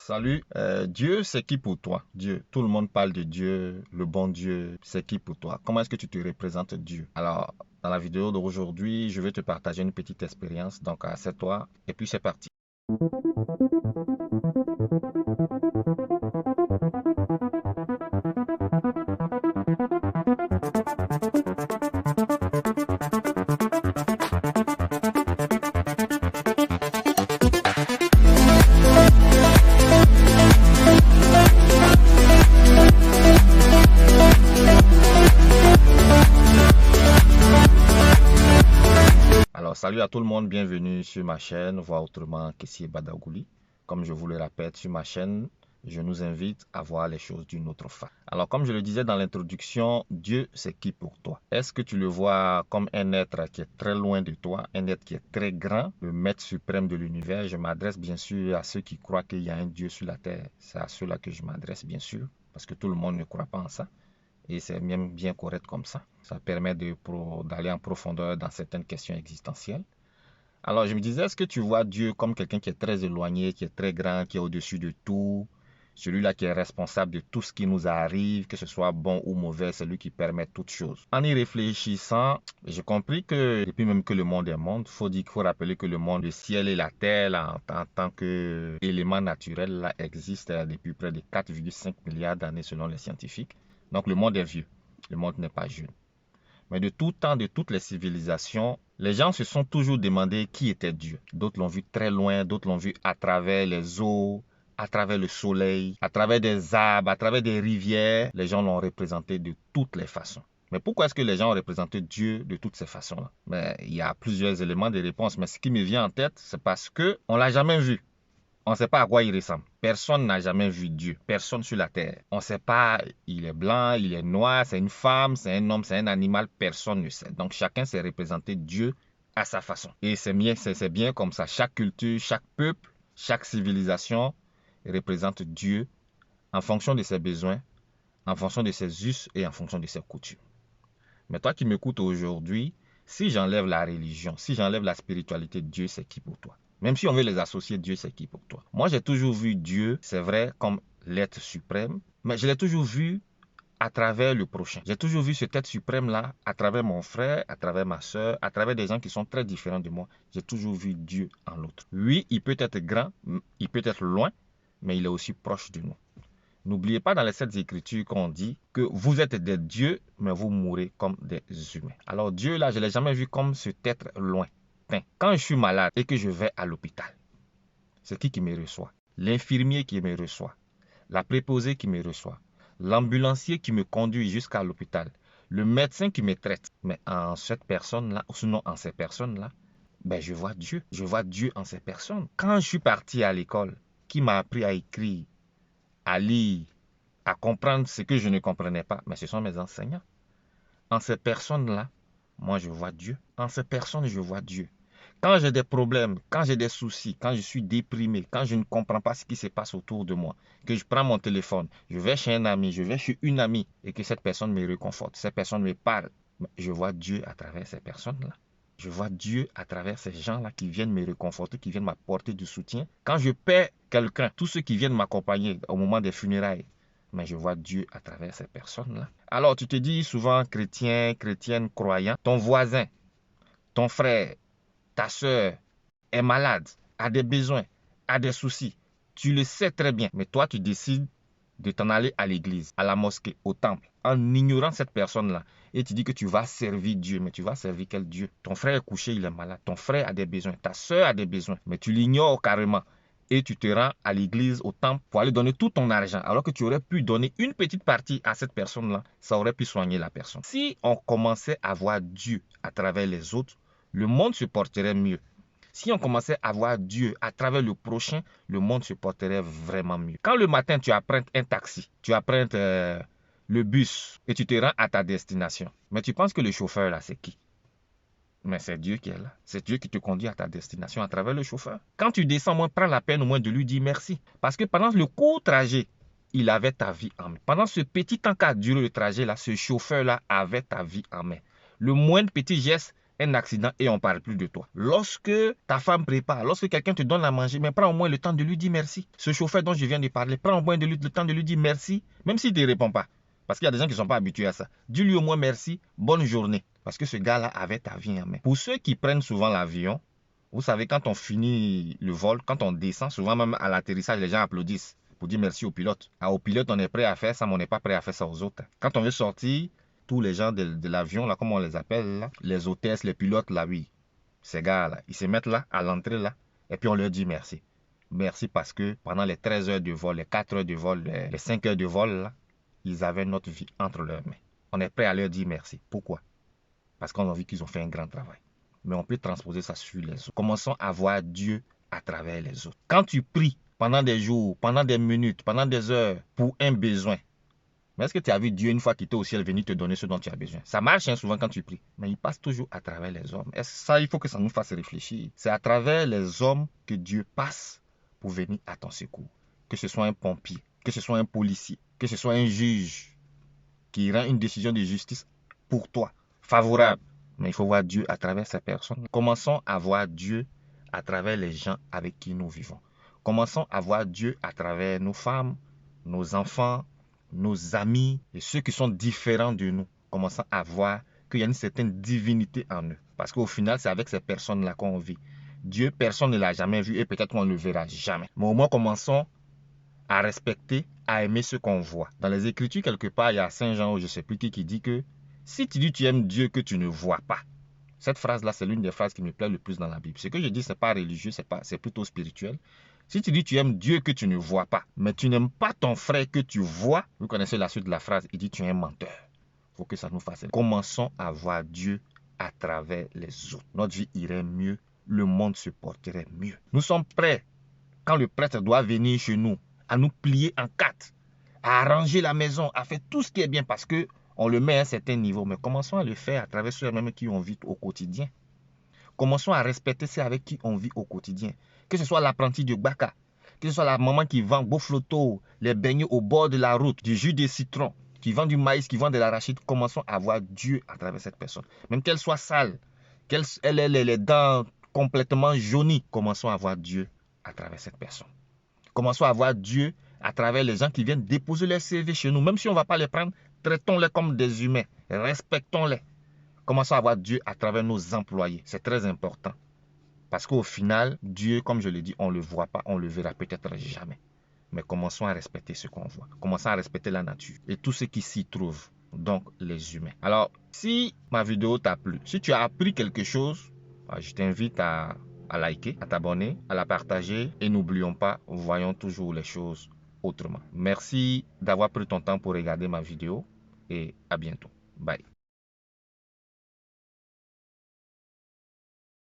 Salut, Dieu, c'est qui pour toi? Dieu, tout le monde parle de Dieu, le bon Dieu, c'est qui pour toi? Comment est-ce que tu te représentes Dieu? Alors, dans la vidéo d'aujourd'hui, je vais te partager une petite expérience, donc assieds-toi et puis c'est parti. Alors, salut à tout le monde, bienvenue sur ma chaîne, Voir autrement Kessie Badagouli. Comme je vous le répète, sur ma chaîne, je nous invite à voir les choses d'une autre façon. Alors, comme je le disais dans l'introduction, Dieu, c'est qui pour toi? Est-ce que tu le vois comme un être qui est très loin de toi, un être qui est très grand, le maître suprême de l'univers? Je m'adresse bien sûr à ceux qui croient qu'il y a un Dieu sur la terre. C'est à ceux-là que je m'adresse bien sûr, parce que tout le monde ne croit pas en ça. Et c'est même bien correct comme ça. Ça permet d'aller en profondeur dans certaines questions existentielles. Alors je me disais, est-ce que tu vois Dieu comme quelqu'un qui est très éloigné, qui est très grand, qui est au-dessus de tout, celui-là qui est responsable de tout ce qui nous arrive, que ce soit bon ou mauvais, c'est lui qui permet toutes choses. En y réfléchissant, j'ai compris que depuis même que le monde est monde, il faut rappeler que le monde, le ciel et la terre, là, en tant qu'élément naturel, là, existent depuis près de 4,5 milliards d'années selon les scientifiques. Donc le monde est vieux, le monde n'est pas jeune. Mais de tout temps, de toutes les civilisations, les gens se sont toujours demandé qui était Dieu. D'autres l'ont vu très loin, d'autres l'ont vu à travers les eaux, à travers le soleil, à travers des arbres, à travers des rivières. Les gens l'ont représenté de toutes les façons. Mais pourquoi est-ce que les gens ont représenté Dieu de toutes ces façons-là? Il y a plusieurs éléments de réponse, mais ce qui me vient en tête, c'est parce qu'on ne l'a jamais vu. On ne sait pas à quoi il ressemble. Personne n'a jamais vu Dieu. Personne sur la terre. On ne sait pas, il est blanc, il est noir, c'est une femme, c'est un homme, c'est un animal. Personne ne sait. Donc chacun s'est représenté Dieu à sa façon. Et c'est bien comme ça. Chaque culture, chaque peuple, chaque civilisation représente Dieu en fonction de ses besoins, en fonction de ses us et en fonction de ses coutumes. Mais toi qui m'écoutes aujourd'hui, si j'enlève la religion, si j'enlève la spiritualité, Dieu, c'est qui pour toi? Même si on veut les associer, Dieu, c'est qui pour toi? Moi, j'ai toujours vu Dieu, c'est vrai, comme l'être suprême, mais je l'ai toujours vu à travers le prochain. J'ai toujours vu cet être suprême-là à travers mon frère, à travers ma soeur, à travers des gens qui sont très différents de moi. J'ai toujours vu Dieu en l'autre. Oui, il peut être grand, il peut être loin, mais il est aussi proche de nous. N'oubliez pas dans les 7 Écritures qu'on dit que vous êtes des dieux, mais vous mourrez comme des humains. Alors Dieu, là, je ne l'ai jamais vu comme cet être loin. Quand je suis malade et que je vais à l'hôpital, c'est qui me reçoit? L'infirmier qui me reçoit, la préposée qui me reçoit, l'ambulancier qui me conduit jusqu'à l'hôpital, le médecin qui me traite. Mais en cette personne-là, ou sinon en ces personnes-là, je vois Dieu. Je vois Dieu en ces personnes. Quand je suis parti à l'école, qui m'a appris à écrire, à lire, à comprendre ce que je ne comprenais pas, mais ce sont mes enseignants. En ces personnes-là, moi je vois Dieu. En ces personnes, je vois Dieu. Quand j'ai des problèmes, quand j'ai des soucis, quand je suis déprimé, quand je ne comprends pas ce qui se passe autour de moi, que je prends mon téléphone, je vais chez un ami, je vais chez une amie et que cette personne me réconforte, cette personne me parle, je vois Dieu à travers ces personnes-là. Je vois Dieu à travers ces gens-là qui viennent me réconforter, qui viennent m'apporter du soutien. Quand je perds quelqu'un, tous ceux qui viennent m'accompagner au moment des funérailles, mais je vois Dieu à travers ces personnes-là. Alors tu te dis souvent chrétien, chrétienne, croyant, ton voisin, ton frère, ta soeur est malade, a des besoins, a des soucis. Tu le sais très bien, mais toi, tu décides de t'en aller à l'église, à la mosquée, au temple, en ignorant cette personne-là. Et tu dis que tu vas servir Dieu, mais tu vas servir quel Dieu? Ton frère est couché, il est malade. Ton frère a des besoins, ta soeur a des besoins, mais tu l'ignores carrément. Et tu te rends à l'église, au temple, pour aller donner tout ton argent, alors que tu aurais pu donner une petite partie à cette personne-là, ça aurait pu soigner la personne. Si on commençait à voir Dieu à travers les autres, le monde se porterait mieux. Si on commençait à voir Dieu à travers le prochain, le monde se porterait vraiment mieux. Quand le matin, tu empruntes un taxi, tu empruntes le bus et tu te rends à ta destination, mais tu penses que le chauffeur là, c'est qui? Mais c'est Dieu qui est là. C'est Dieu qui te conduit à ta destination à travers le chauffeur. Quand tu descends, moi, prends la peine au moins de lui dire merci. Parce que pendant le court trajet, il avait ta vie en main. Pendant ce petit temps qu'a duré le trajet là, ce chauffeur là avait ta vie en main. Le moindre petit geste un accident et on ne parle plus de toi. Lorsque ta femme prépare, lorsque quelqu'un te donne à manger, mais prends au moins le temps de lui dire merci. Ce chauffeur dont je viens de parler, prends au moins le temps de lui dire merci, même s'il ne te répond pas. Parce qu'il y a des gens qui ne sont pas habitués à ça. Dis-lui au moins merci, bonne journée. Parce que ce gars-là avait ta vie en main. Pour ceux qui prennent souvent l'avion, vous savez, quand on finit le vol, quand on descend, souvent même à l'atterrissage, les gens applaudissent pour dire merci au pilote. Au pilote, on est prêt à faire ça, mais on n'est pas prêt à faire ça aux autres. Quand on veut sortir, tous les gens de l'avion, là, comme on les appelle, là, les hôtesses, les pilotes, là, oui, ces gars-là, ils se mettent là, à l'entrée, là, et puis on leur dit merci. Merci parce que pendant les 13 heures de vol, les 4 heures de vol, les 5 heures de vol, là, ils avaient notre vie entre leurs mains. On est prêt à leur dire merci. Pourquoi? Parce qu'on a vu qu'ils ont fait un grand travail. Mais on peut transposer ça sur les autres. Commençons à voir Dieu à travers les autres. Quand tu pries pendant des jours, pendant des minutes, pendant des heures pour un besoin, mais est-ce que tu as vu Dieu une fois qu'il était au ciel venir te donner ce dont tu as besoin? Ça marche souvent quand tu pries, mais il passe toujours à travers les hommes. Et ça, il faut que ça nous fasse réfléchir. C'est à travers les hommes que Dieu passe pour venir à ton secours. Que ce soit un pompier, que ce soit un policier, que ce soit un juge qui rend une décision de justice pour toi, favorable. Mais il faut voir Dieu à travers ces personnes. Commençons à voir Dieu à travers les gens avec qui nous vivons. Commençons à voir Dieu à travers nos femmes, nos enfants, nos amis et ceux qui sont différents de nous. Commençons à voir qu'il y a une certaine divinité en eux. Parce qu'au final, c'est avec ces personnes-là qu'on vit. Dieu, personne ne l'a jamais vu et peut-être qu'on ne le verra jamais. Mais au moins, commençons à respecter, à aimer ce qu'on voit. Dans les Écritures, quelque part, il y a Saint Jean ou je ne sais plus qui dit que si tu dis tu aimes Dieu que tu ne vois pas, cette phrase-là, c'est l'une des phrases qui me plaît le plus dans la Bible. Ce que je dis, ce n'est pas religieux, c'est plutôt spirituel. Si tu dis tu aimes Dieu que tu ne vois pas, mais tu n'aimes pas ton frère que tu vois, vous connaissez la suite de la phrase, il dit tu es un menteur. Il faut que ça nous fasse. Commençons à voir Dieu à travers les autres. Notre vie irait mieux, le monde se porterait mieux. Nous sommes prêts, quand le prêtre doit venir chez nous, à nous plier en quatre, à arranger la maison, à faire tout ce qui est bien parce que on le met à un certain niveau. Mais commençons à le faire à travers ceux-mêmes qui on vit au quotidien. Commençons à respecter ceux avec qui on vit au quotidien. Que ce soit l'apprenti de Baka, que ce soit la maman qui vend Bofloto, les beignets au bord de la route, du jus de citron, qui vend du maïs, qui vend de l'arachide. Commençons à voir Dieu à travers cette personne. Même qu'elle soit sale, qu'elle ait les dents complètement jaunies, commençons à voir Dieu à travers cette personne. Commençons à voir Dieu à travers les gens qui viennent déposer leur CV chez nous. Même si on ne va pas les prendre, traitons-les comme des humains. Respectons-les. Commençons à voir Dieu à travers nos employés. C'est très important. Parce qu'au final, Dieu, comme je l'ai dit, on ne le voit pas, on ne le verra peut-être jamais. Mais commençons à respecter ce qu'on voit. Commençons à respecter la nature et tout ce qui s'y trouve, donc les humains. Alors, si ma vidéo t'a plu, si tu as appris quelque chose, je t'invite à liker, à t'abonner, à la partager et n'oublions pas, voyons toujours les choses autrement. Merci d'avoir pris ton temps pour regarder ma vidéo et à bientôt. Bye.